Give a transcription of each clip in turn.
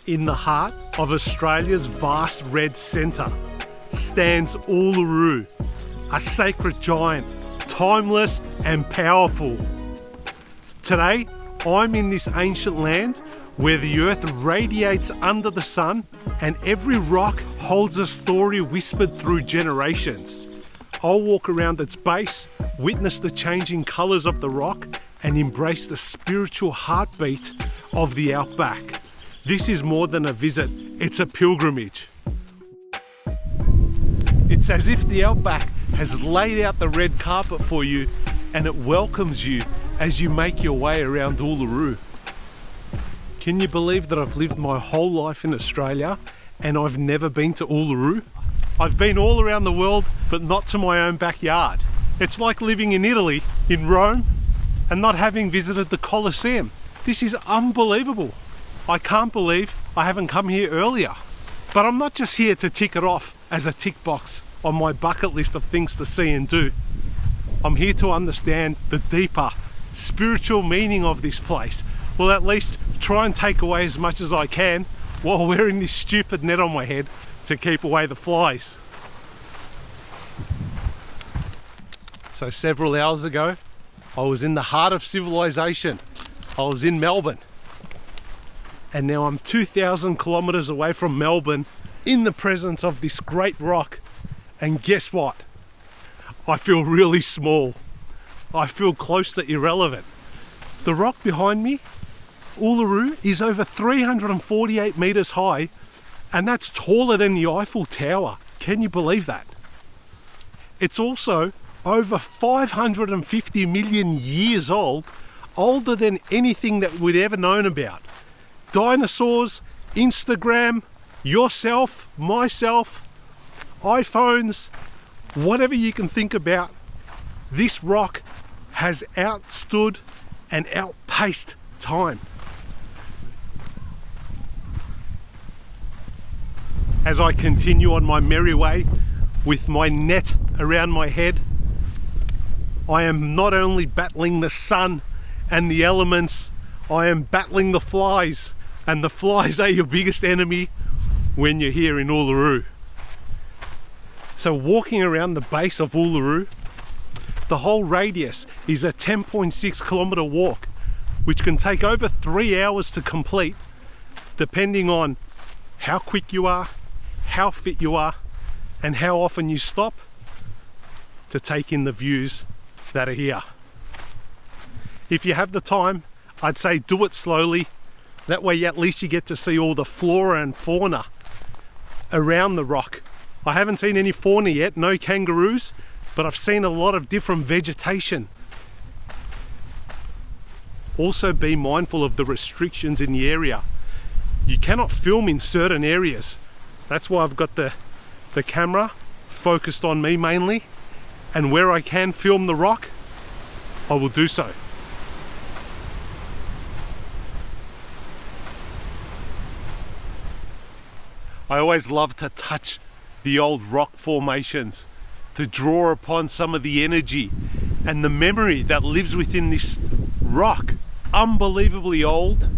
In the heart of Australia's vast red centre stands Uluru, a sacred giant, timeless and powerful. Today, I'm in this ancient land where the earth radiates under the sun and every rock holds a story whispered through generations. I'll walk around its base, witness the changing colours of the rock and embrace the spiritual heartbeat of the Outback. This is more than a visit, it's a pilgrimage. It's as if the Outback has laid out the red carpet for you and it welcomes you as you make your way around Uluru. Can you believe that I've lived my whole life in Australia and I've never been to Uluru? I've been all around the world, but not to my own backyard. It's like living in Italy, in Rome, and not having visited the Colosseum. This is unbelievable. I can't believe I haven't come here earlier. But I'm not just here to tick it off as a tick box on my bucket list of things to see and do. I'm here to understand the deeper spiritual meaning of this place. Well, at least try and take away as much as I can while wearing this stupid net on my head to keep away the flies. So several hours ago, I was in the heart of civilization. I was in Melbourne. And now I'm 2,000 kilometers away from Melbourne in the presence of this great rock. And guess what? I feel really small. I feel close to irrelevant. The rock behind me, Uluru, is over 348 meters high, and that's taller than the Eiffel Tower. Can you believe that? It's also over 550 million years old, older than anything that we'd ever known about. Dinosaurs, Instagram, yourself, myself, iPhones, whatever you can think about, this rock has outstood and outpaced time. As I continue on my merry way with my net around my head, I am not only battling the sun and the elements, I am battling the flies, and the flies are your biggest enemy when you're here in Uluru. So walking around the base of Uluru, the whole radius is a 10.6 kilometre walk, which can take over 3 hours to complete, depending on how quick you are, how fit you are, and how often you stop to take in the views that are here. If you have the time, I'd say do it slowly. That way at least you get to see all the flora and fauna around the rock. I haven't seen any fauna yet, no kangaroos, but I've seen a lot of different vegetation. Also be mindful of the restrictions in the area. You cannot film in certain areas. That's why I've got the camera focused on me mainly, and where I can film the rock, I will do so. I always love to touch the old rock formations, to draw upon some of the energy and the memory that lives within this rock. Unbelievably old,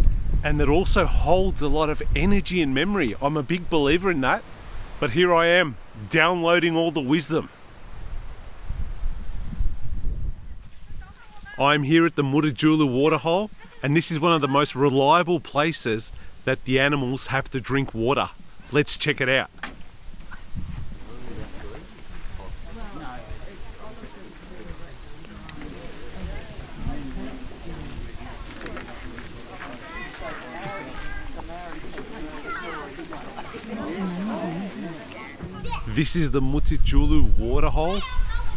and that also holds a lot of energy and memory. I'm a big believer in that, but here I am downloading all the wisdom. I'm here at the Mutitjulu Waterhole, and this is one of the most reliable places that the animals have to drink water. Let's check it out. This is the Mutitjulu Waterhole,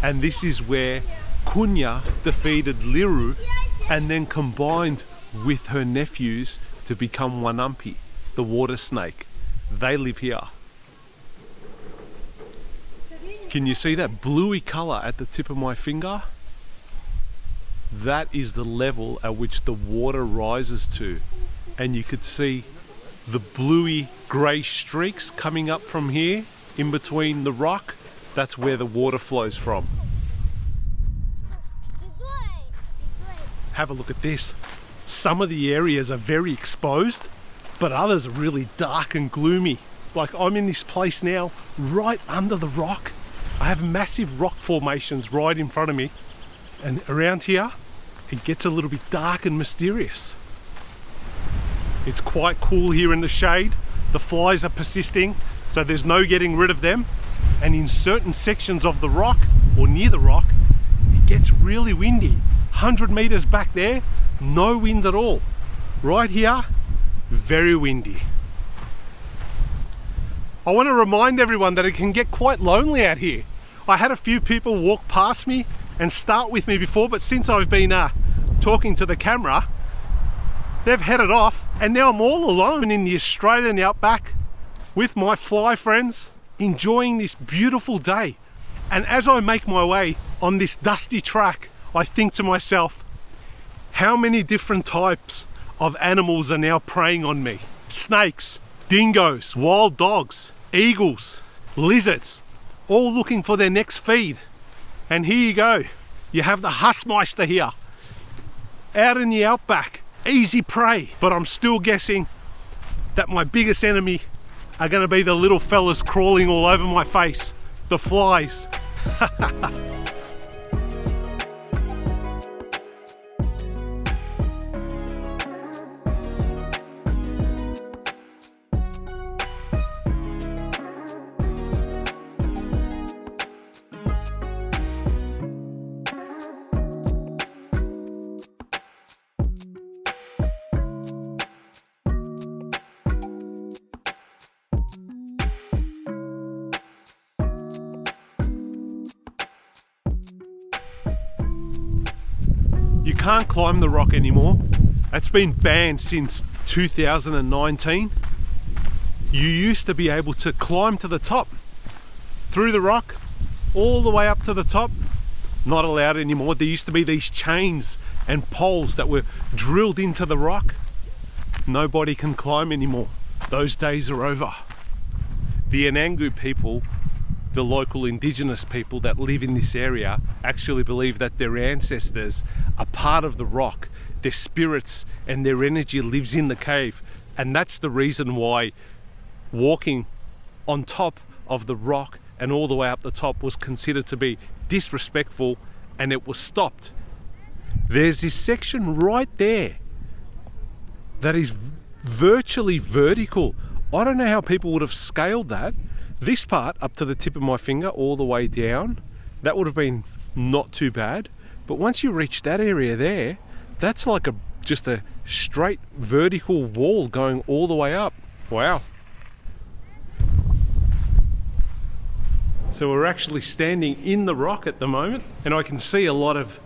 and this is where Kunya defeated Liru and then combined with her nephews to become Wanampi, the water snake. They live here. Can you see that bluey colour at the tip of my finger? That is the level at which the water rises to, and you could see the bluey grey streaks coming up from here in between the rock. That's where the water flows from. Have a look at this. Some of the areas are very exposed, but others are really dark and gloomy. Like I'm in this place now, right under the rock. I have massive rock formations right in front of me, and around here, it gets a little bit dark and mysterious. It's quite cool here in the shade. The flies are persisting, so there's no getting rid of them. And in certain sections of the rock, or near the rock, it gets really windy. 100 meters back there, no wind at all. Right here, very windy. I want to remind everyone that it can get quite lonely out here. I had a few people walk past me and start with me before, but since I've been talking to the camera, they've headed off, and now I'm all alone in the Australian outback with my fly friends, enjoying this beautiful day. And as I make my way on this dusty track, I think to myself, how many different types of animals are now preying on me? Snakes, dingoes, wild dogs, eagles, lizards, all looking for their next feed. And here you go, you have the Husmeister here, out in the outback, easy prey. But I'm still guessing that my biggest enemy are going to be the little fellas crawling all over my face, the flies. You can't climb the rock anymore. That's been banned since 2019. You used to be able to climb to the top, through the rock, all the way up to the top. Not allowed anymore. There used to be these chains and poles that were drilled into the rock. Nobody can climb anymore. Those days are over. The Anangu people, the local indigenous people that live in this area, actually believe that their ancestors are part of the rock. Their spirits and their energy lives in the cave, and that's the reason why walking on top of the rock and all the way up the top was considered to be disrespectful, and it was stopped. There's this section right there that is virtually vertical. I don't know how people would have scaled that. This part up to the tip of my finger all the way down, that would have been not too bad. But once you reach that area there, that's like just a straight vertical wall going all the way up. Wow. So we're actually standing in the rock at the moment, and I can see a lot of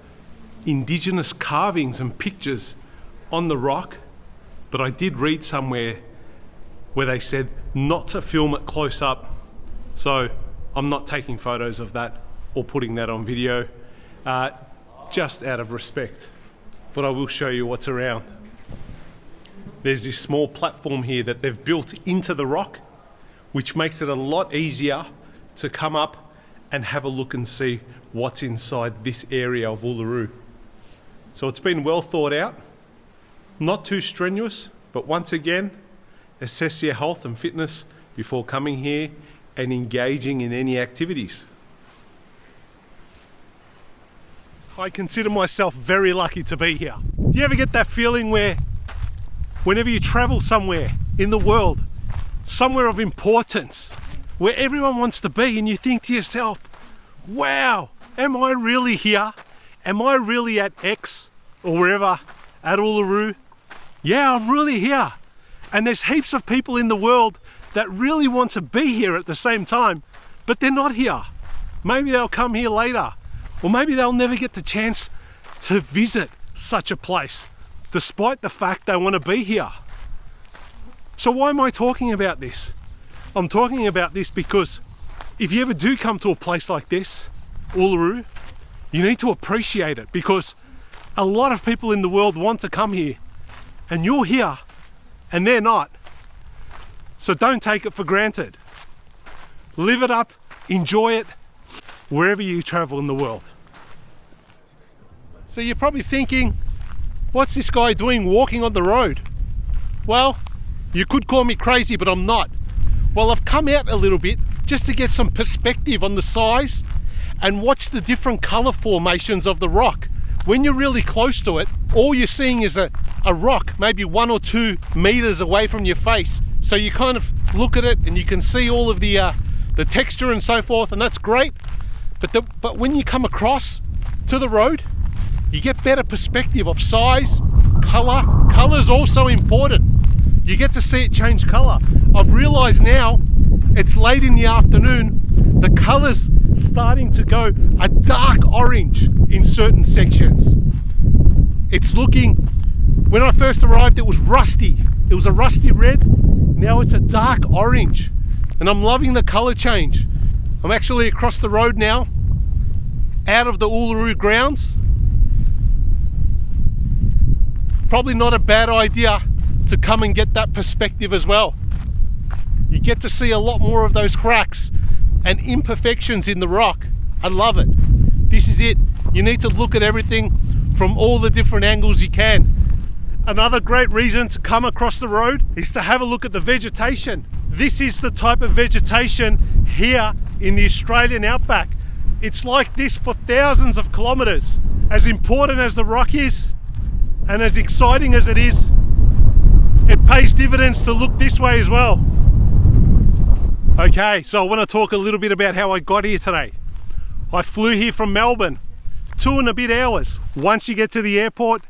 indigenous carvings and pictures on the rock. But I did read somewhere where they said not to film it close up. So I'm not taking photos of that or putting that on video, just out of respect. But I will show you what's around. There's this small platform here that they've built into the rock, which makes it a lot easier to come up and have a look and see what's inside this area of Uluru. So it's been well thought out, not too strenuous, but once again, assess your health and fitness before coming here and engaging in any activities. I consider myself very lucky to be here. Do you ever get that feeling where whenever you travel somewhere in the world, somewhere of importance, where everyone wants to be, and you think to yourself, wow, am I really here? Am I really at X or wherever, at Uluru? Yeah, I'm really here. And there's heaps of people in the world that really want to be here at the same time, but they're not here. Maybe they'll come here later, or maybe they'll never get the chance to visit such a place, despite the fact they want to be here. So why am I talking about this? I'm talking about this because if you ever do come to a place like this, Uluru, you need to appreciate it, because a lot of people in the world want to come here, and you're here, and they're not. So don't take it for granted. Live it up, enjoy it, wherever you travel in the world. So you're probably thinking, what's this guy doing walking on the road? Well, You could call me crazy, but I'm not. Well, I've come out a little bit just to get some perspective on the size and watch the different color formations of the rock. When you're really close to it, all you're seeing is a rock maybe 1 or 2 meters away from your face. So you kind of look at it and you can see all of the texture and so forth, and that's great. But when you come across to the road, you get better perspective of size, color. Color's also important. You get to see it change color. I've realized now, it's late in the afternoon, the color's starting to go a dark orange in certain sections. It's looking, when I first arrived, it was rusty. It was a rusty red. Now it's a dark orange, and I'm loving the color change. I'm actually across the road now, out of the Uluru grounds. Probably not a bad idea to come and get that perspective as well. You get to see a lot more of those cracks and imperfections in the rock. I love it. This is it. You need to look at everything from all the different angles you can. Another great reason to come across the road is to have a look at the vegetation. This is the type of vegetation here in the Australian outback. It's like this for thousands of kilometers. As important as the rock is, and as exciting as it is, it pays dividends to look this way as well. Okay, so I want to talk a little bit about how I got here today. I flew here from Melbourne, 2 and a bit hours. Once you get to the airport,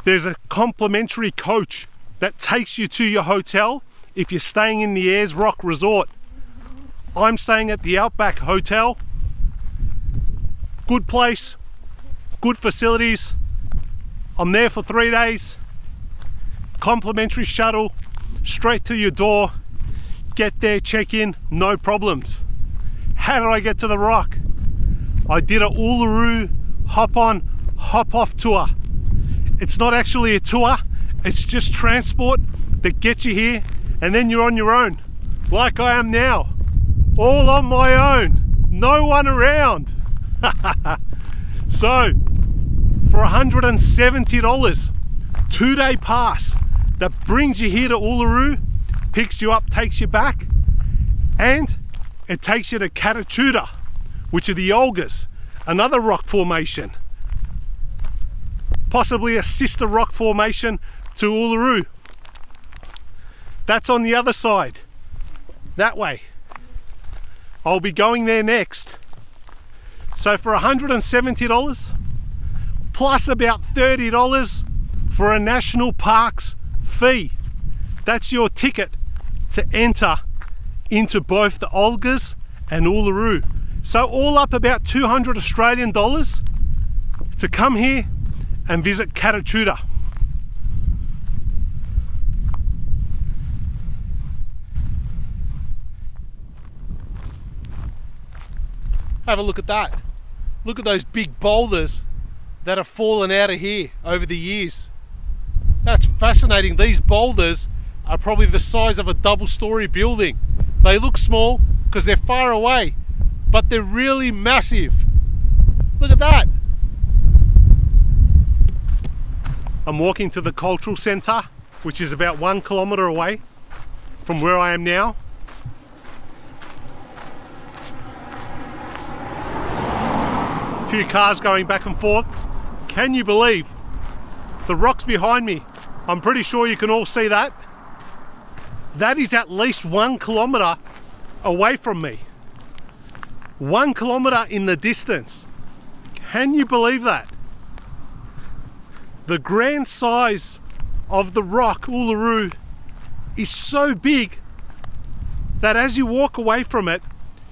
there's a complimentary coach that takes you to your hotel if you're staying in the Ayers Rock Resort. I'm staying at the Outback Hotel. Good place, good facilities. I'm there for 3 days. Complimentary shuttle, straight to your door. Get there, check in, no problems. How did I get to the rock? I did a Uluru hop on, hop off tour. It's not actually a tour, it's just transport that gets you here, and then you're on your own, like I am now. All on my own, no one around. So, for $170, 2-day pass that brings you here to Uluru, picks you up, takes you back, and it takes you to Katachuta, which are the Olgas, another rock formation, possibly a sister rock formation to Uluru. That's on the other side, that way. I'll be going there next. So for $170 plus about $30 for a national parks fee, that's your ticket to enter into both the Olgas and Uluru. So all up about 200 Australian dollars to come here and visit Katachuta. Have a look at that. Look at those big boulders that have fallen out of here over the years. That's fascinating. These boulders are probably the size of a double-story building. They look small because they're far away, but they're really massive. Look at that. I'm walking to the cultural centre, which is about 1 kilometre away from where I am now. A few cars going back and forth. Can you believe the rocks behind me? I'm pretty sure you can all see that. That is at least 1 kilometre away from me. 1 kilometre in the distance. Can you believe that? The grand size of the rock, Uluru, is so big that as you walk away from it,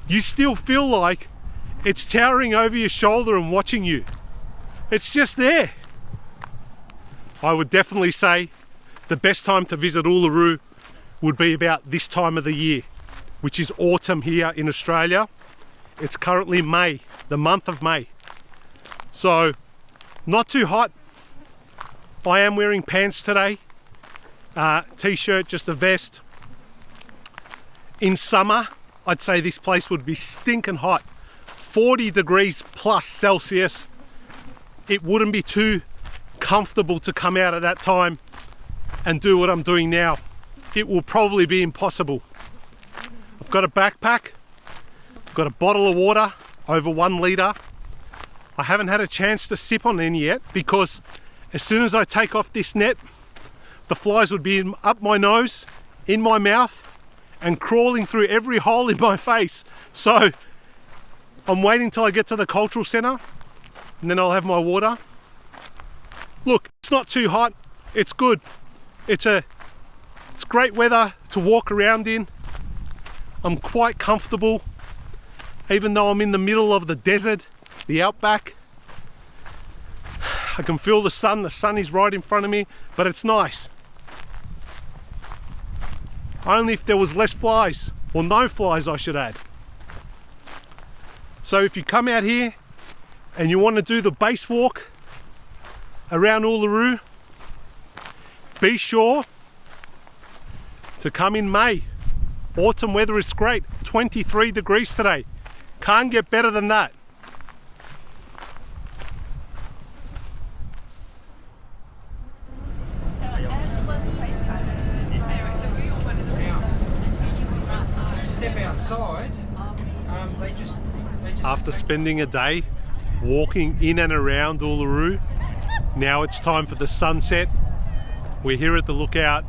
you still feel like it's towering over your shoulder and watching you. It's just there. I would definitely say the best time to visit Uluru would be about this time of the year, which is autumn here in Australia. It's currently May, the month of May. So, not too hot. I am wearing pants today, t-shirt, just a vest. In summer, I'd say this place would be stinking hot. 40 degrees plus Celsius. It wouldn't be too comfortable to come out at that time and do what I'm doing now. it will probably be impossible. I've got a backpack, I've got a bottle of water, over 1 litre. I haven't had a chance to sip on any yet because as soon as I take off this net, the flies would be up my nose, in my mouth, and crawling through every hole in my face. So I'm waiting till I get to the cultural centre and then I'll have my water. Look, it's not too hot, it's good. It's great weather to walk around in. I'm quite comfortable, even though I'm in the middle of the desert, the Outback. I can feel the sun is right in front of me, but it's nice. Only if there was less flies, or no flies I should add. So if you come out here and you want to do the base walk around Uluru, be sure to come in May. Autumn weather is great, 23 degrees today. Can't get better than that. Step outside, After spending a day walking in and around Uluru, now it's time for the sunset. We're here at the lookout.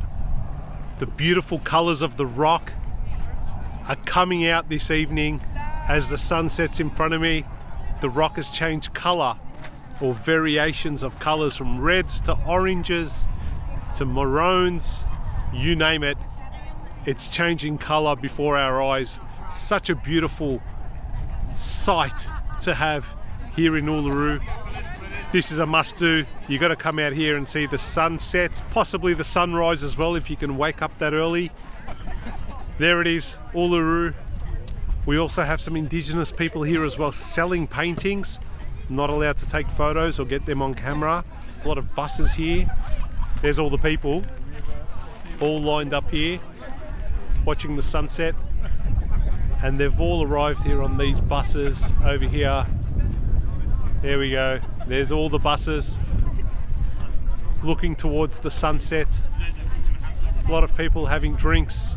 The beautiful colours of the rock are coming out this evening as the sun sets in front of me. The rock has changed colour, or variations of colours, from reds to oranges to maroons, you name it. It's changing colour before our eyes. Such a beautiful sight to have here in Uluru. This is a must do. You got to come out here and see the sunset, possibly the sunrise as well if you can wake up that early. There it is, Uluru. We also have some indigenous people here as well selling paintings. Not allowed to take photos or get them on camera. A lot of buses here. There's all the people all lined up here watching the sunset, and they've all arrived here on these buses over here. There we go, there's all the buses looking towards the sunset. A lot of people having drinks.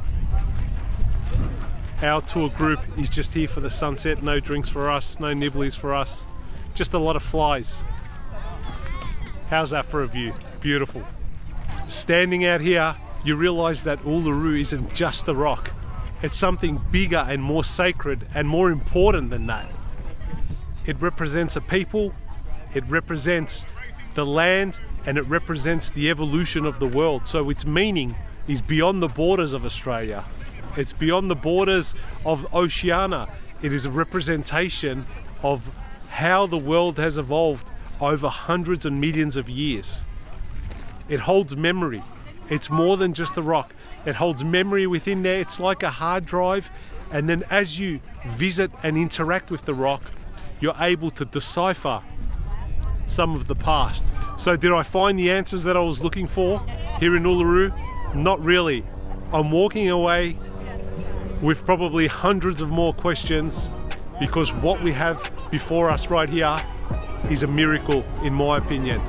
Our tour group is just here for the sunset. No drinks for us, no nibblies for us, just a lot of flies. How's that for a view? Beautiful. Standing out here, you realise that Uluru isn't just a rock. It's something bigger and more sacred and more important than that. It represents a people, it represents the land, and it represents the evolution of the world. So its meaning is beyond the borders of Australia. It's beyond the borders of Oceania. It is a representation of how the world has evolved over hundreds and millions of years. It holds memory. It's more than just a rock. It holds memory within there. It's like a hard drive. And then as you visit and interact with the rock, you're able to decipher some of the past. So did I find the answers that I was looking for here in Uluru? Not really. I'm walking away with probably hundreds of more questions, because what we have before us right here is a miracle, in my opinion.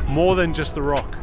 More than just a rock.